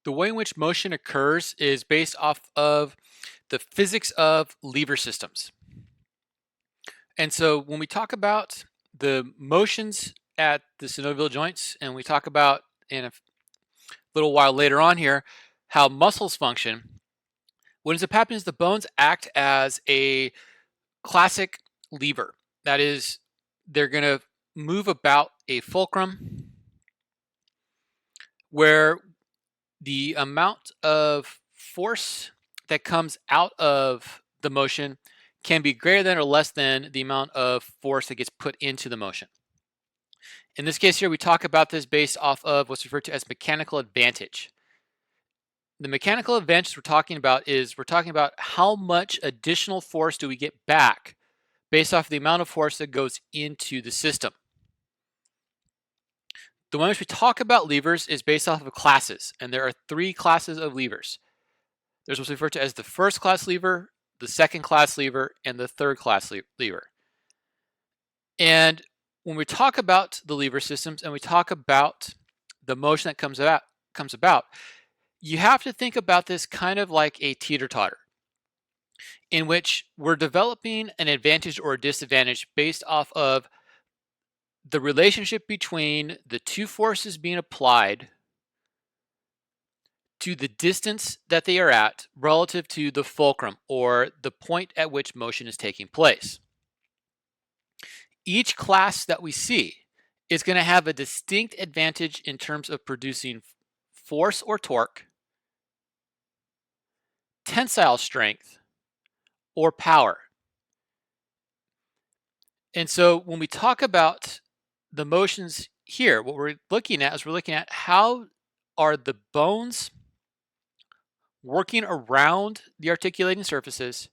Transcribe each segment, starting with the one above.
The way in which motion occurs is based off of the physics of lever systems. And so when we talk about the motions at the synovial joints, and we talk about in a little while later on here how muscles function, what ends up happening is the bones act as a classic lever. That is, they're going to move about a fulcrum where the amount of force that comes out of the motion can be greater than or less than the amount of force that gets put into the motion. In this case here, we talk about this based off of what's referred to as mechanical advantage. The mechanical advantage we're talking about is how much additional force do we get back based off the amount of force that goes into the system. The one which we talk about levers is based off of classes, and there are 3 classes of levers. There's what's referred to as the first class lever, the second class lever, and the third class lever. And when we talk about the lever systems and we talk about the motion that comes about, you have to think about this kind of like a teeter-totter, in which we're developing an advantage or a disadvantage based off of the relationship between the 2 forces being applied to the distance that they are at relative to the fulcrum, or the point at which motion is taking place. Each class that we see is going to have a distinct advantage in terms of producing force or torque, tensile strength, or power. And so when we talk about the motions here, what we're looking at is how are the bones working around the articulating surfaces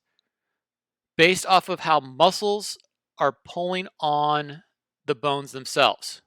based off of how muscles are pulling on the bones themselves.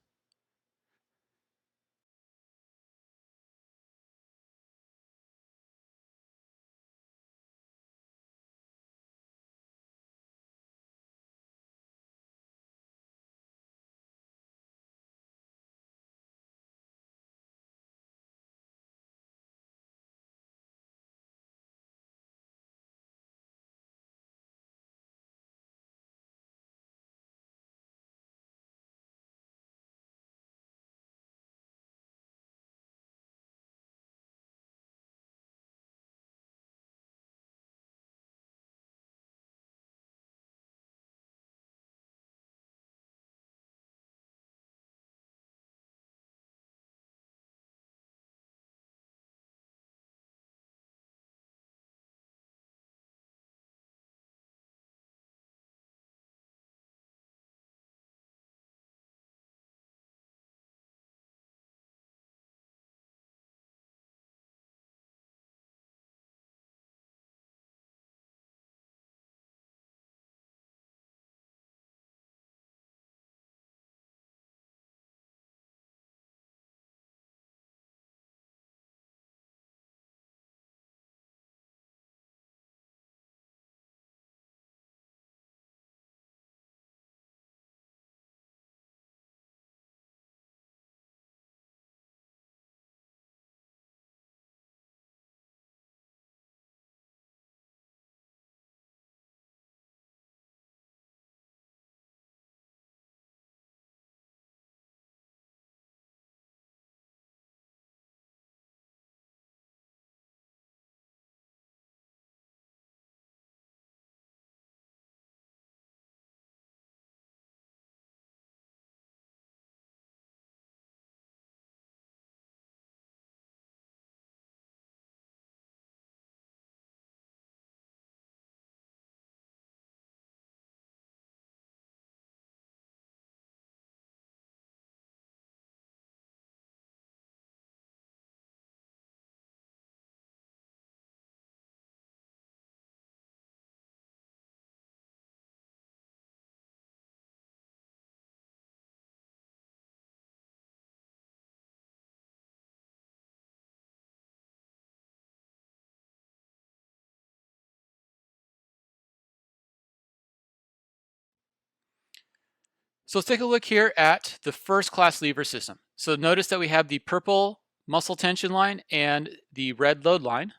So let's take a look here at the first class lever system. So notice that we have the purple muscle tension line and the red load line.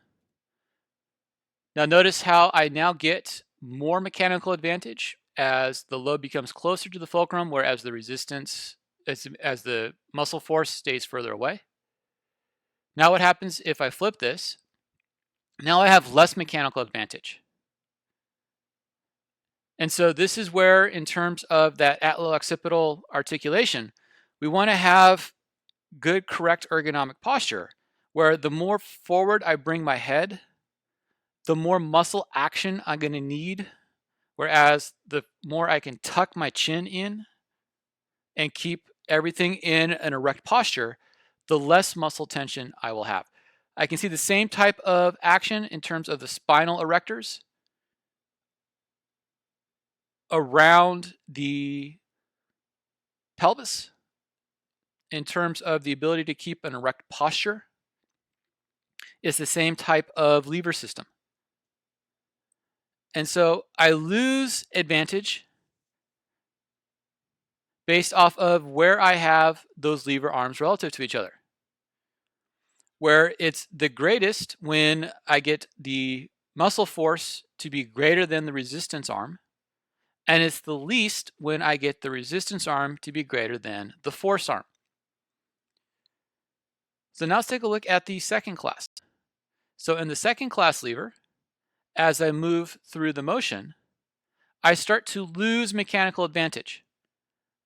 Now notice how I now get more mechanical advantage as the load becomes closer to the fulcrum, whereas the resistance, as the muscle force stays further away. Now what happens if I flip this? Now I have less mechanical advantage. And so this is where, in terms of that atlo-occipital articulation, we want to have good, correct ergonomic posture, where the more forward I bring my head, the more muscle action I'm going to need, whereas the more I can tuck my chin in and keep everything in an erect posture, the less muscle tension I will have. I can see the same type of action in terms of the spinal erectors around the pelvis in terms of the ability to keep an erect posture. Is the same type of lever system. And so I lose advantage based off of where I have those lever arms relative to each other. Where it's the greatest when I get the muscle force to be greater than the resistance arm, and it's the least when I get the resistance arm to be greater than the force arm. So now let's take a look at the second class. So in the second class lever, as I move through the motion, I start to lose mechanical advantage.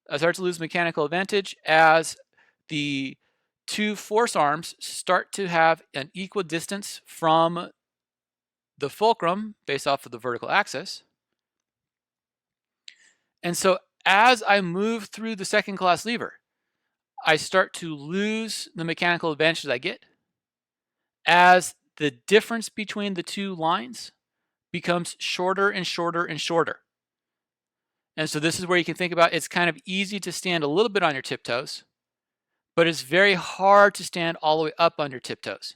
I start to lose mechanical advantage as the two force arms start to have an equal distance from the fulcrum based off of the vertical axis. And so as I move through the second class lever, I start to lose the mechanical advantage I get as the difference between the two lines becomes shorter and shorter and shorter. And so this is where you can think about, it's kind of easy to stand a little bit on your tiptoes, but it's very hard to stand all the way up on your tiptoes.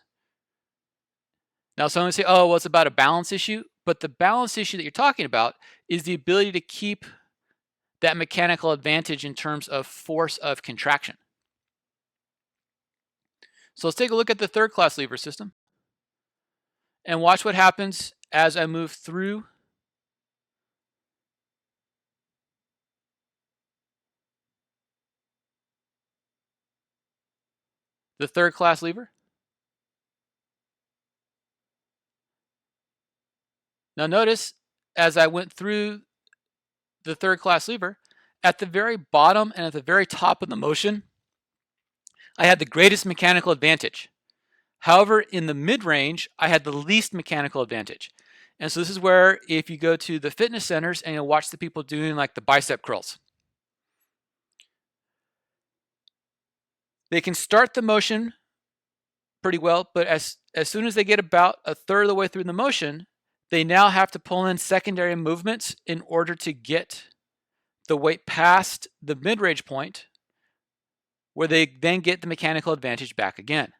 Now someone would say, oh, well, it's about a balance issue, but the balance issue that you're talking about is the ability to keep that mechanical advantage in terms of force of contraction. So let's take a look at the third class lever system and watch what happens as I move through the third class lever. Now notice as I went through the third class lever, at the very bottom and at the very top of the motion, I had the greatest mechanical advantage. However, in the mid-range, I had the least mechanical advantage. And so this is where, if you go to the fitness centers and you'll watch the people doing like the bicep curls, they can start the motion pretty well, but as soon as they get about a third of the way through the motion, they now have to pull in secondary movements in order to get the weight past the mid-range point, where they then get the mechanical advantage back again.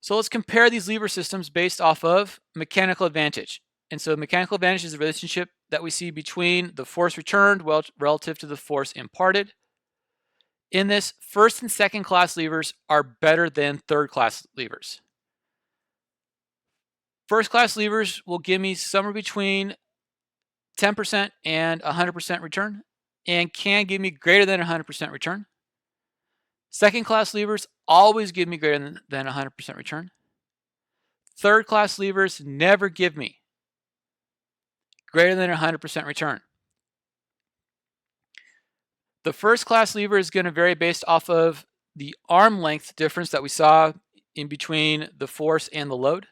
So let's compare these lever systems based off of mechanical advantage. And so mechanical advantage is the relationship that we see between the force returned relative to the force imparted. In this, first and second class levers are better than third class levers. First class levers will give me somewhere between 10% and 100% return, and can give me greater than 100% return. Second class levers always give me greater than 100% return. Third class levers never give me greater than 100% return. The first class lever is going to vary based off of the arm length difference that we saw in between the force and the load.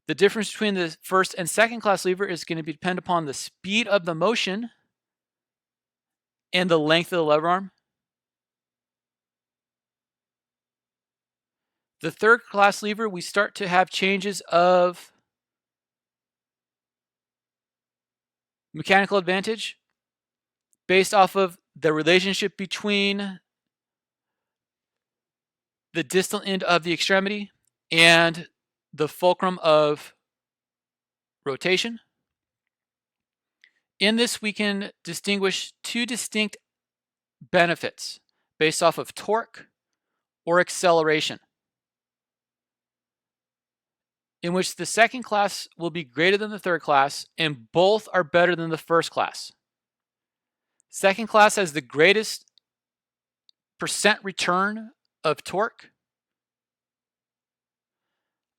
The difference between the first and second class lever is going to depend upon the speed of the motion and the length of the lever arm. The third class lever, we start to have changes of mechanical advantage based off of the relationship between the distal end of the extremity and the fulcrum of rotation. In this, we can distinguish two distinct benefits based off of torque or acceleration, in which the second class will be greater than the third class, and both are better than the first class. Second class has the greatest percent return of torque,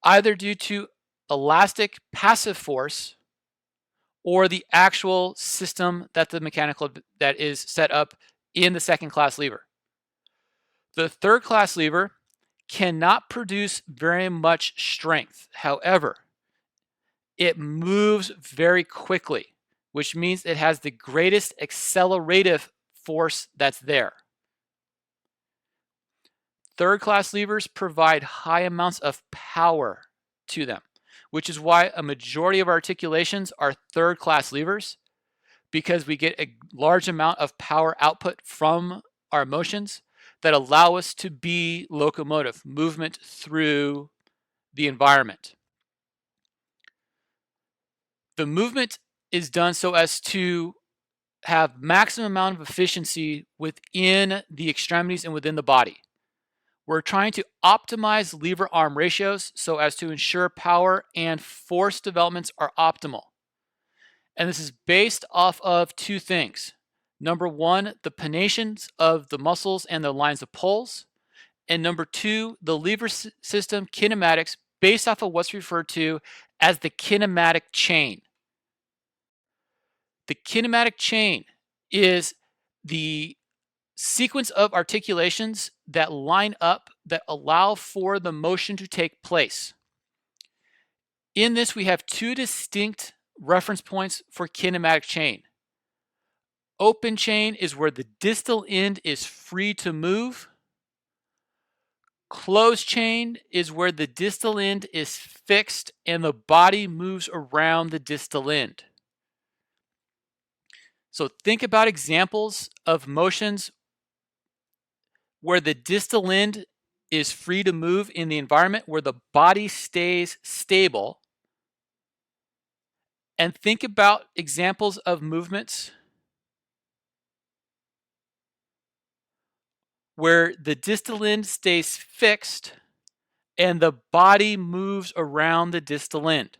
either due to elastic passive force or the actual system that that is set up in the second class lever. The third class lever cannot produce very much strength. However, it moves very quickly, which means it has the greatest accelerative force that's there. Third class levers provide high amounts of power to them, which is why a majority of articulations are third class levers, because we get a large amount of power output from our motions that allow us to be locomotive, movement through the environment. The movement is done so as to have maximum amount of efficiency within the extremities and within the body. We're trying to optimize lever arm ratios so as to ensure power and force developments are optimal. And this is based off of two things. Number one, the panations of the muscles and the lines of pulls. And number two, the lever system kinematics based off of what's referred to as the kinematic chain. The kinematic chain is the sequence of articulations that line up that allow for the motion to take place. In this, we have two distinct reference points for kinematic chain. Open chain is where the distal end is free to move. Closed chain is where the distal end is fixed and the body moves around the distal end. So think about examples of motions where the distal end is free to move in the environment, where the body stays stable. And think about examples of movements where the distal end stays fixed and the body moves around the distal end.